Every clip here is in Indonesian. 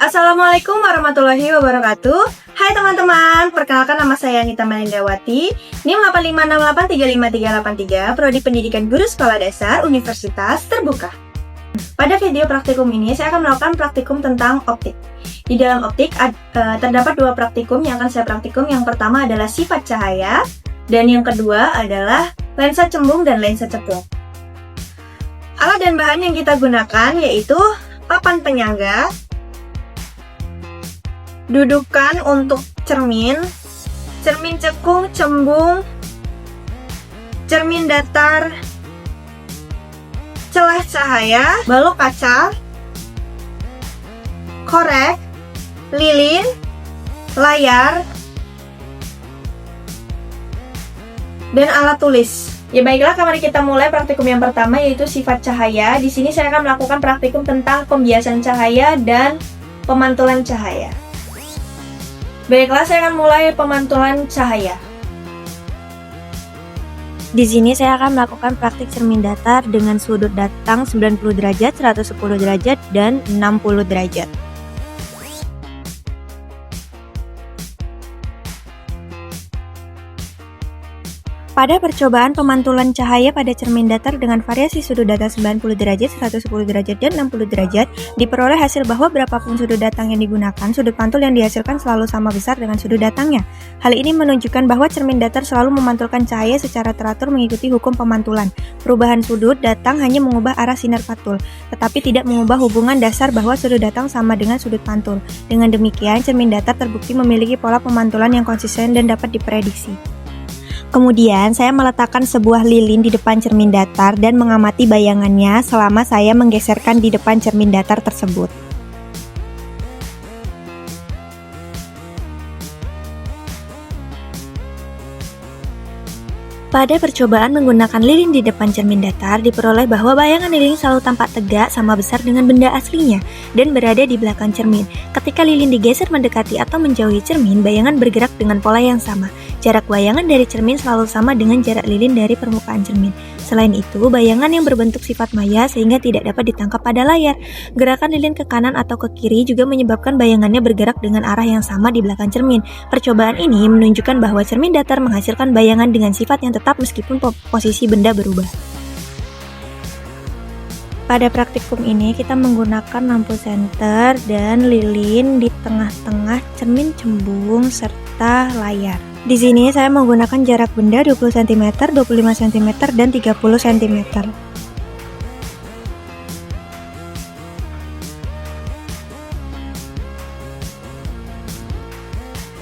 Assalamualaikum warahmatullahi wabarakatuh. Hai teman-teman, perkenalkan nama saya Anita Melendawati, NIM 856835383, Prodi Pendidikan Guru Sekolah Dasar Universitas Terbuka. Pada video praktikum ini saya akan melakukan praktikum tentang optik. Di dalam optik terdapat dua praktikum yang akan saya praktikum. Yang pertama adalah sifat cahaya, dan yang kedua adalah lensa cembung dan lensa ceplok. Alat dan bahan yang kita gunakan yaitu papan penyangga, dudukan untuk cermin, cermin cekung, cembung, cermin datar, celah cahaya, balok kaca, korek, lilin, layar, dan alat tulis. Ya baiklah, mari kita mulai praktikum yang pertama yaitu sifat cahaya. Di sini saya akan melakukan praktikum tentang pembiasan cahaya dan pemantulan cahaya. Baiklah, saya akan mulai pemantulan cahaya. Di sini saya akan melakukan praktik cermin datar dengan sudut datang 90 derajat, 110 derajat, dan 60 derajat. Pada percobaan pemantulan cahaya pada cermin datar dengan variasi sudut datang 90 derajat, 110 derajat, dan 60 derajat, diperoleh hasil bahwa berapapun sudut datang yang digunakan, sudut pantul yang dihasilkan selalu sama besar dengan sudut datangnya. Hal ini menunjukkan bahwa cermin datar selalu memantulkan cahaya secara teratur mengikuti hukum pemantulan. Perubahan sudut datang hanya mengubah arah sinar pantul, tetapi tidak mengubah hubungan dasar bahwa sudut datang sama dengan sudut pantul. Dengan demikian, cermin datar terbukti memiliki pola pemantulan yang konsisten dan dapat diprediksi. Kemudian, saya meletakkan sebuah lilin di depan cermin datar dan mengamati bayangannya selama saya menggeserkan di depan cermin datar tersebut. Pada percobaan menggunakan lilin di depan cermin datar, diperoleh bahwa bayangan lilin selalu tampak tegak sama besar dengan benda aslinya dan berada di belakang cermin. Ketika lilin digeser mendekati atau menjauhi cermin, bayangan bergerak dengan pola yang sama. Jarak bayangan dari cermin selalu sama dengan jarak lilin dari permukaan cermin. Selain itu, bayangan yang berbentuk sifat maya sehingga tidak dapat ditangkap pada layar. Gerakan lilin ke kanan atau ke kiri juga menyebabkan bayangannya bergerak dengan arah yang sama di belakang cermin. Percobaan ini menunjukkan bahwa cermin datar menghasilkan bayangan dengan sifat yang tetap meskipun posisi benda berubah. Pada praktikum ini kita menggunakan lampu senter dan lilin di tengah-tengah cermin cembung serta layar. Di sini saya menggunakan jarak benda 20 cm, 25 cm, dan 30 cm.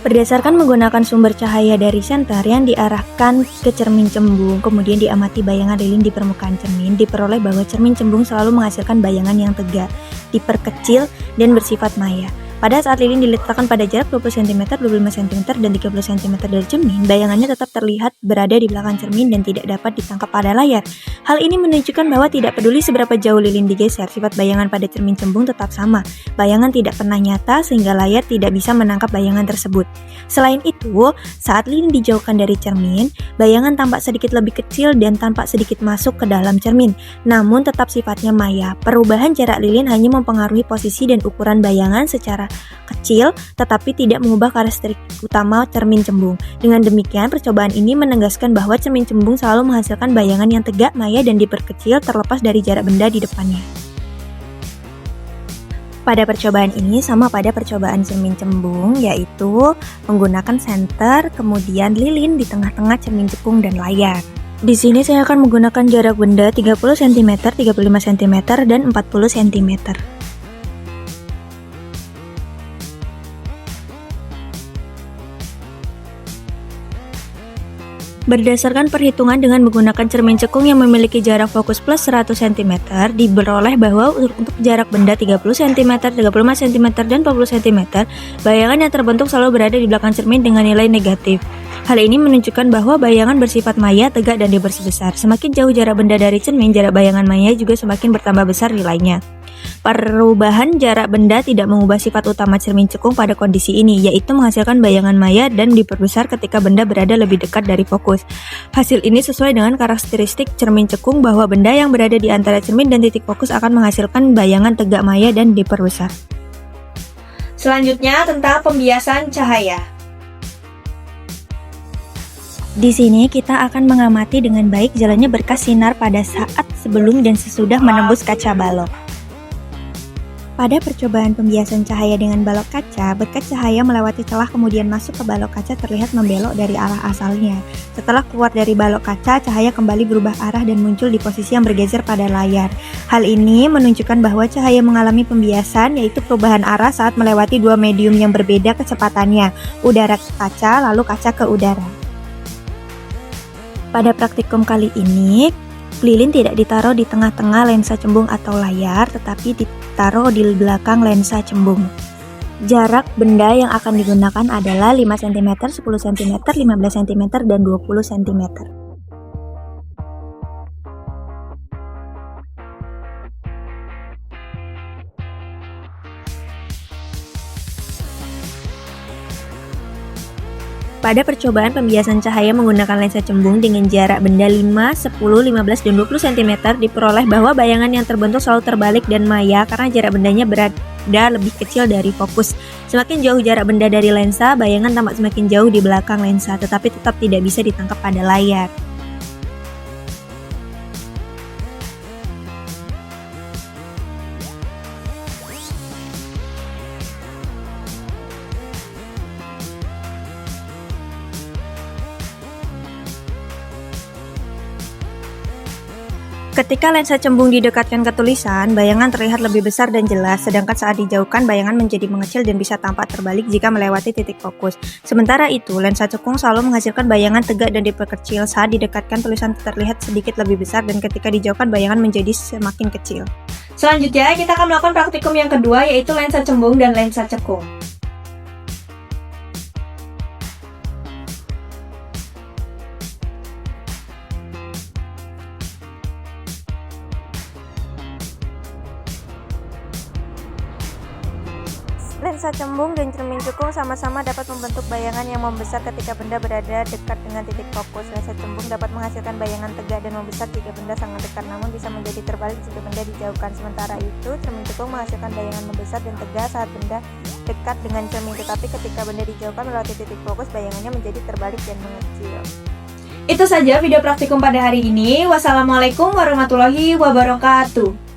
Berdasarkan menggunakan sumber cahaya dari senter yang diarahkan ke cermin cembung, kemudian diamati bayangan lilin di permukaan cermin, diperoleh bahwa cermin cembung selalu menghasilkan bayangan yang tegak, diperkecil, dan bersifat maya. Pada saat lilin diletakkan pada jarak 20 cm, 25 cm, dan 30 cm dari cermin, bayangannya tetap terlihat berada di belakang cermin dan tidak dapat ditangkap pada layar. Hal ini menunjukkan bahwa tidak peduli seberapa jauh lilin digeser, sifat bayangan pada cermin cembung tetap sama. Bayangan tidak pernah nyata sehingga layar tidak bisa menangkap bayangan tersebut. Selain itu, saat lilin dijauhkan dari cermin, bayangan tampak sedikit lebih kecil dan tampak sedikit masuk ke dalam cermin, namun tetap sifatnya maya. Perubahan jarak lilin hanya mempengaruhi posisi dan ukuran bayangan secara kecil, tetapi tidak mengubah karakteristik utama cermin cembung. Dengan demikian, percobaan ini menegaskan bahwa cermin cembung selalu menghasilkan bayangan yang tegak, maya, dan diperkecil terlepas dari jarak benda di depannya. Pada percobaan ini sama pada percobaan cermin cembung, yaitu menggunakan senter, kemudian lilin di tengah-tengah cermin cekung dan layar. Di sini saya akan menggunakan jarak benda 30 cm, 35 cm, dan 40 cm. Berdasarkan perhitungan dengan menggunakan cermin cekung yang memiliki jarak fokus plus 100 cm, diperoleh bahwa untuk jarak benda 30 cm, 35 cm, dan 40 cm, bayangan yang terbentuk selalu berada di belakang cermin dengan nilai negatif. Hal ini menunjukkan bahwa bayangan bersifat maya, tegak, dan dibersibesar. Semakin jauh jarak benda dari cermin, jarak bayangan maya juga semakin bertambah besar nilainya. Perubahan jarak benda tidak mengubah sifat utama cermin cekung pada kondisi ini, yaitu menghasilkan bayangan maya dan diperbesar ketika benda berada lebih dekat dari fokus. Hasil ini sesuai dengan karakteristik cermin cekung bahwa benda yang berada di antara cermin dan titik fokus akan menghasilkan bayangan tegak maya dan diperbesar. Selanjutnya tentang pembiasan cahaya. Di sini kita akan mengamati dengan baik jalannya berkas sinar pada saat sebelum dan sesudah menembus kaca balok. Pada percobaan pembiasan cahaya dengan balok kaca, berkas cahaya melewati celah kemudian masuk ke balok kaca terlihat membelok dari arah asalnya. Setelah keluar dari balok kaca, cahaya kembali berubah arah dan muncul di posisi yang bergeser pada layar. Hal ini menunjukkan bahwa cahaya mengalami pembiasan, yaitu perubahan arah saat melewati dua medium yang berbeda kecepatannya, udara ke kaca lalu kaca ke udara. Pada praktikum kali ini, lilin tidak ditaruh di tengah-tengah lensa cembung atau layar, tetapi ditaruh di belakang lensa cembung. Jarak benda yang akan digunakan adalah 5 cm, 10 cm, 15 cm, dan 20 cm. Pada percobaan pembiasan cahaya menggunakan lensa cembung dengan jarak benda 5, 10, 15, dan 20 cm diperoleh bahwa bayangan yang terbentuk selalu terbalik dan maya karena jarak bendanya berada lebih kecil dari fokus. Semakin jauh jarak benda dari lensa, bayangan tampak semakin jauh di belakang lensa, tetapi tetap tidak bisa ditangkap pada layar. Ketika lensa cembung didekatkan ke tulisan, bayangan terlihat lebih besar dan jelas, sedangkan saat dijauhkan, bayangan menjadi mengecil dan bisa tampak terbalik jika melewati titik fokus. Sementara itu, lensa cekung selalu menghasilkan bayangan tegak dan diperkecil. Saat didekatkan, tulisan terlihat sedikit lebih besar, dan ketika dijauhkan, bayangan menjadi semakin kecil. Selanjutnya, kita akan melakukan praktikum yang kedua, yaitu lensa cembung dan lensa cekung. Lensa cembung dan cermin cekung sama-sama dapat membentuk bayangan yang membesar ketika benda berada dekat dengan titik fokus. Lensa cembung dapat menghasilkan bayangan tegak dan membesar jika benda sangat dekat, namun bisa menjadi terbalik jika benda dijauhkan. Sementara itu, cermin cekung menghasilkan bayangan membesar dan tegak saat benda dekat dengan cermin, tetapi ketika benda dijauhkan melewati titik fokus, bayangannya menjadi terbalik dan mengecil. Itu saja video praktikum pada hari ini. Wassalamualaikum warahmatullahi wabarakatuh.